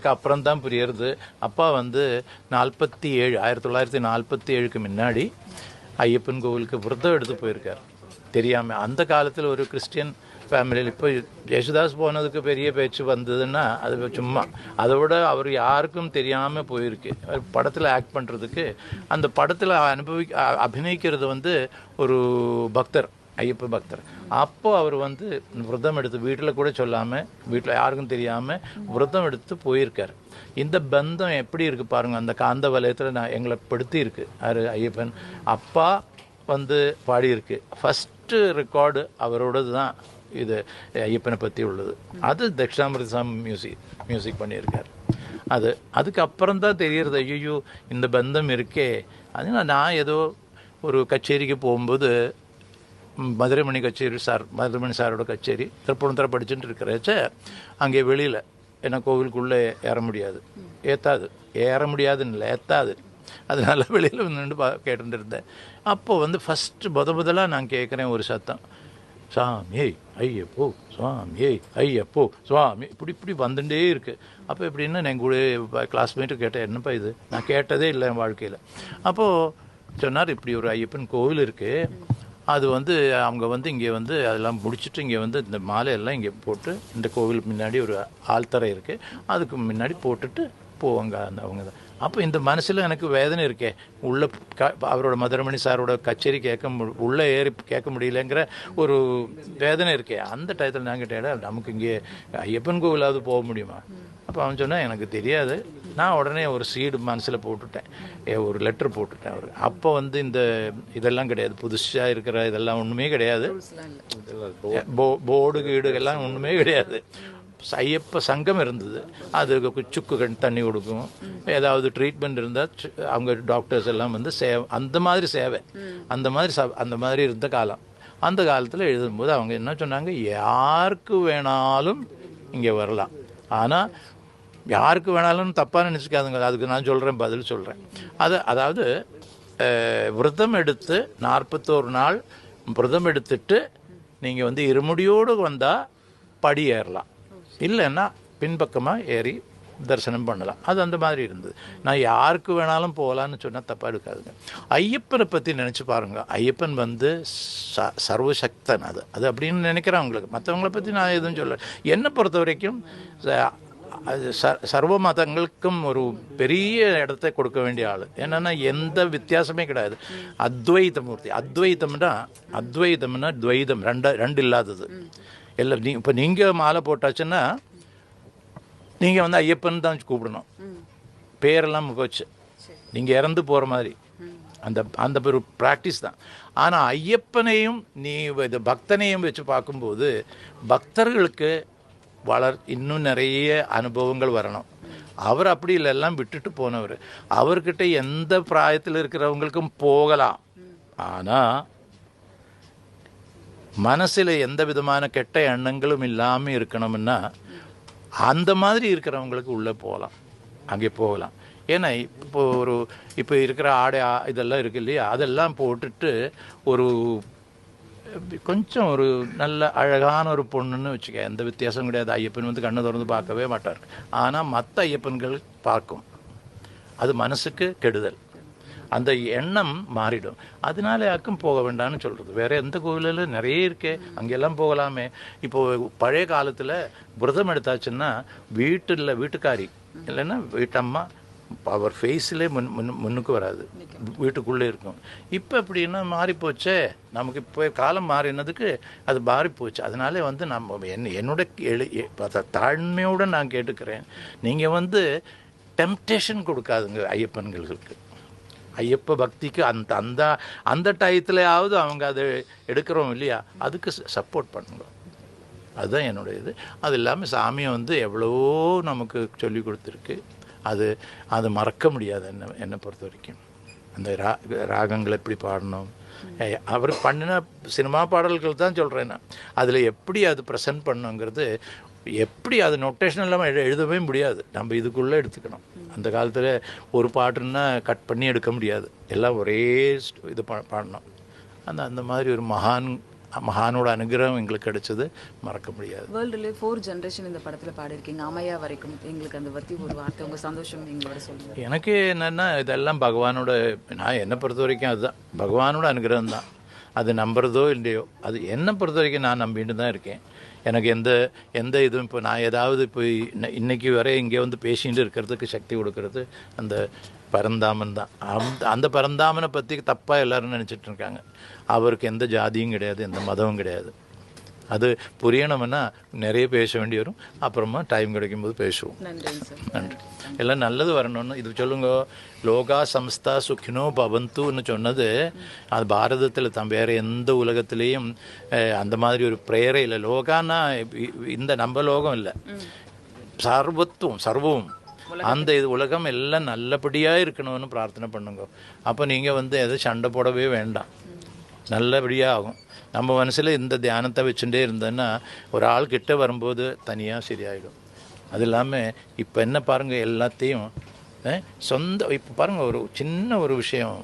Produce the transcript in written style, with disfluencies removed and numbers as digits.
எனக்கு அப்புறம் தான் புரியுறது. அப்பா வந்து 1947க்கு முன்னாடி ஐயப்பன் கோவிலுக்கு விரதம் எடுத்து போயிருக்கார் தெரியாமல். அந்த காலத்தில் ஒரு கிறிஸ்டியன் ஃபேமிலியில் இப்போ யேசுதாஸ் போனதுக்கு பெரிய பேச்சு வந்ததுன்னா அது சும்மா. அதை விட அவர் யாருக்கும் தெரியாமல் போயிருக்கு. படத்தில் ஆக்ட் பண்ணுறதுக்கு, அந்த படத்தில் அபிநயிக்கிறது வந்து ஒரு பக்தர், ஐயப்ப பக்தர். அப்போது அவர் வந்து விரதம் எடுத்து வீட்டில் கூட சொல்லாமல், வீட்டில் யாருக்கும் தெரியாமல் விரதம் எடுத்து போயிருக்கார். இந்த பந்தம் எப்படி இருக்குது பாருங்கள். அந்த காந்த வலயத்தில் நான் எங்களை படுத்தி இருக்குது யார் ஐயப்பன். அப்பா வந்து பாடியிருக்கு. ஃபஸ்ட்டு ரெக்கார்டு அவரோடது தான் இது ஐயப்பனை பற்றி உள்ளது. அது தட்சிணாமிர்த சாமி மியூசிக் பண்ணியிருக்கார். அதுக்கப்புறம் தான் தெரிகிறது, ஐயோ இந்த பந்தம் இருக்கே. அதனால் நான் ஏதோ ஒரு கச்சேரிக்கு போகும்போது, மதுரைமணி கச்சேரி மதுரைமணி சாரோட கச்சேரி திருப்பூணத்தில் படிச்சுட்டு இருக்கிறச்ச, அங்கே வெளியில் ஏன்னா கோவிலுக்குள்ளே ஏற முடியாதுன்னு இல்லை, ஏற்றாது. அதனால வெளியில் நின்று கேட்டுட்டு இருந்தேன். அப்போது வந்து ஃபஸ்ட்டு முதலாக நான் கேட்குறேன் ஒரு சத்தம், சாமி ஐயப்போ சுவாமி ஐயப்போ சுவாமி, இப்படி வந்துட்டே இருக்குது. அப்போ எப்படின்னா என் கூட கிளாஸ்மேட்டு கேட்டேன், என்னப்பா இது, நான் கேட்டதே இல்லை என் வாழ்க்கையில். அப்போது சொன்னார், இப்படி ஒரு ஐயப்பன் கோவில் இருக்குது, அது வந்து அவங்க வந்து இங்கே வந்து அதெல்லாம் முடிச்சுட்டு இங்கே வந்து இந்த மாலையெல்லாம் இங்கே போட்டு, இந்த கோவில் முன்னாடி ஒரு ஆழ்த்தரை இருக்குது, அதுக்கு முன்னாடி போட்டுட்டு போவாங்க அந்த அவங்க தான். அப்போ இந்த மனசில் எனக்கு வேதனை இருக்கே, உள்ளே அவரோட மதுரைமணி சாரோட கச்சேரி உள்ளே ஏறி கேட்க முடியலங்கிற ஒரு வேதனை இருக்கே. அந்த டயத்தில் நான் கேட்டேன், நமக்கு இங்கே ஐயப்பன் கோவிலாவது போக முடியுமா? அப்போ அவன் சொன்னால் எனக்கு தெரியாது. நான் உடனே ஒரு சீடு மனசில் போட்டுட்டேன், ஒரு லெட்டர் போட்டுட்டேன் அவர். அப்போ வந்து இந்த இதெல்லாம் கிடையாது, புதுசாக இருக்கிற இதெல்லாம் ஒன்றுமே கிடையாது, போர்டு கீடு எல்லாம் ஒன்றுமே கிடையாது. ஐயப்ப சங்கம் இருந்தது, அது சுக்கு தண்ணி கொடுக்கும், ஏதாவது ட்ரீட்மெண்ட் இருந்தால் அவங்க டாக்டர்ஸ் எல்லாம் வந்து அந்த மாதிரி சேவை, அந்த மாதிரி இருந்த காலம். அந்த காலத்தில் எழுதும்போது அவங்க என்ன சொன்னாங்க, யாருக்கு வேணாலும் இங்கே வரலாம், ஆனால் யாருக்கு வேணாலும் தப்பாக நினச்சிக்காதுங்க. அதுக்கு நான் சொல்கிறேன், பதில் சொல்கிறேன். அதாவது விரதம் எடுத்து 41 நாள் விரதம் எடுத்துட்டு நீங்கள் வந்து இருமுடியோடு வந்தால் படி ஏறலாம், இல்லைன்னா பின்பக்கமாக ஏறி தரிசனம் பண்ணலாம். அது அந்த மாதிரி இருந்தது. நான் யாருக்கு வேணாலும் போகலான்னு சொன்னால் தப்பாக எடுக்காதுங்க. ஐயப்பனை பற்றி நினச்சி பாருங்கள். ஐயப்பன் வந்து சர்வசக்தன். அது அப்படின்னு நினைக்கிறவங்களுக்கு, மற்றவங்கள பற்றி நான் எதுவும் சொல்ல. என்னை பொறுத்த வரைக்கும் சர்வ மதங்களுக்கும் ஒரு பெரிய இடத்தை கொடுக்க வேண்டிய ஆள். என்னென்னா எந்த வித்தியாசமே கிடையாது. அத்வைத மூர்த்தி. அத்வைத்தம்னா துவைதம், ரெண்டு இல்லாதது. எல்லாம் இப்போ நீங்கள் மாலை போட்டாச்சுன்னா நீங்கள் வந்து ஐயப்பன் தான் கூப்பிடணும், பேரெல்லாம் போச்சு, நீங்கள் இறந்து போகிற மாதிரி அந்த ஒரு ப்ராக்டிஸ் தான். ஆனால் ஐயப்பனையும் இது பக்தனையும் வச்சு பார்க்கும்போது பக்தர்களுக்கு இன்னும் நிறைய அனுபவங்கள் வரணும். அவர் அப்படி இல்லை, எல்லாம் விட்டுட்டு போனவர். அவர்கிட்ட எந்த பிராயத்தில் இருக்கிறவங்களுக்கும் போகலாம், ஆனால் மனசில் எந்த விதமான கெட்ட எண்ணங்களும் இல்லாமல் இருக்கணும்னா அந்த மாதிரி இருக்கிறவங்களுக்கு உள்ளே போகலாம், அங்கே போகலாம். ஏன்னா இப்போ இருக்கிற ஆடை இதெல்லாம் இருக்கு இல்லையா, அதெல்லாம் போட்டுட்டு கொஞ்சம் ஒரு நல்ல அழகான ஒரு பொண்ணுன்னு வச்சுக்க, எந்த வித்தியாசம் கிடையாது. ஐயப்பன் வந்து கண்ணை திறந்து பார்க்கவே மாட்டார், ஆனால் மற்ற ஐயப்பன்கள் பார்க்கும். அது மனசுக்கு கெடுதல், அந்த எண்ணம் மாறிடும். அதனால யாருக்கும் போக வேண்டாம்னு சொல்கிறது. வேறு எந்த கோவிலில் நிறைய இருக்கே, அங்கெல்லாம் போகலாமே. இப்போது பழைய காலத்தில் விரதம் எடுத்தாச்சுன்னா வீட்டுக்காரி இல்லைன்னா வீட்டம்மா அவர் ஃபேஸிலே முன்னுக்கு வராது, வீட்டுக்குள்ளே இருக்கும். இப்போ எப்படின்னா மாறிப்போச்சே, நமக்கு இப்போ காலம் மாறினதுக்கு அது மாறிப்போச்சு. அதனால வந்து என்னோட தாழ்மையோடு நான் கேட்டுக்கிறேன், நீங்கள் வந்து டெம்ப்டேஷன் கொடுக்காதுங்க ஐயப்பன்களுக்கு. ஐயப்ப பக்திக்கு அந்த டயத்துலையாவது அவங்க அதை எடுக்கிறோம் இல்லையா, அதுக்கு சப்போர்ட் பண்ணுங்க. அதுதான் என்னுடைய இது. அது இல்லாமல் சாமியை வந்து எவ்வளவோ நமக்கு சொல்லி கொடுத்துருக்கு. அது மறக்க முடியாது என்னை பொறுத்த வரைக்கும். அந்த ராகங்கள் எப்படி பாடணும், அவர் பண்ணின சினிமா பாடல்கள் தான் சொல்கிறேன் நான். அதில் எப்படி அது ப்ரெசென்ட் பண்ணுங்கிறது, எப்படி அது நொட்டேஷன் இல்லாமல் எழுதவே முடியாது. நம்ம இதுக்குள்ளே எடுத்துக்கணும். அந்த காலத்தில் ஒரு பாட்டுன்னா கட் பண்ணி எடுக்க முடியாது, எல்லாம் ஒரே இது பாடணும். அந்த மாதிரி ஒரு மகான் மகானோட அனுகிரகம் எங்களுக்கு கிடைச்சது மறக்க முடியாது. வேர்ல்டுலேயே 4 ஜென்ரேஷன் இந்த படத்தில் பாடியிருக்கீங்க. அம்மையா வரைக்கும் எங்களுக்கு அந்த பற்றி ஒரு வார்த்தை உங்கள் சந்தோஷம் எங்களோட சொல்லுங்கள். எனக்கு என்னென்னா இதெல்லாம் பகவானோட, நான் என்னை பொறுத்த வரைக்கும் அதுதான் பகவானோட அனுகிரகம் தான். அது நம்புறதோ இல்லையோ, அது என்னை பொறுத்த வரைக்கும் நான் நம்பிட்டு தான் இருக்கேன். எனக்கு எந்த இதுவும் இப்போ நான் ஏதாவது இப்போ இன்னைக்கு வரை இங்கே வந்து பேசிட்டு இருக்கிறதுக்கு சக்தி கொடுக்கறது அந்த பரந்தாமன் தான். அந்த பரந்தாமனை பற்றி தப்பாக எல்லோரும் நினச்சிட்டு இருக்காங்க. அவருக்கு எந்த ஜாதியும் கிடையாது, எந்த மதமும் கிடையாது. அது புரியணும்னா நிறைய பேச வேண்டி வரும். அப்புறமா டைம் கிடைக்கும்போது பேசுவோம். நன்றி. எல்லாம் நல்லது வரணும்னு இது சொல்லுங்க. லோகா சம்ஸ்தா சுக்கினோ பவந்துன்னு சொன்னது அது பாரதத்தில் தான், வேறு எந்த உலகத்திலையும் அந்த மாதிரி ஒரு பிரேயரே இல்லை. லோகான்னா இந்த நம்ம லோகம் இல்லை, சர்வம் அந்த இது உலகம் எல்லாம் நல்லபடியாக இருக்கணும்னு பிரார்த்தனை பண்ணுங்க. அப்போ நீங்கள் வந்து எதை சண்டை போடவே வேண்டாம், நல்லபடியாக ஆகும். நம்ம மனசில் இந்த தியானத்தை வச்சுட்டே இருந்தோன்னா ஒரு ஆள் கிட்ட வரும்போது தனியாக சரியாயிடும். அது இல்லாமல் இப்போ என்ன பாருங்கள், எல்லாத்தையும் இப்போ பாருங்கள் ஒரு சின்ன ஒரு விஷயம்.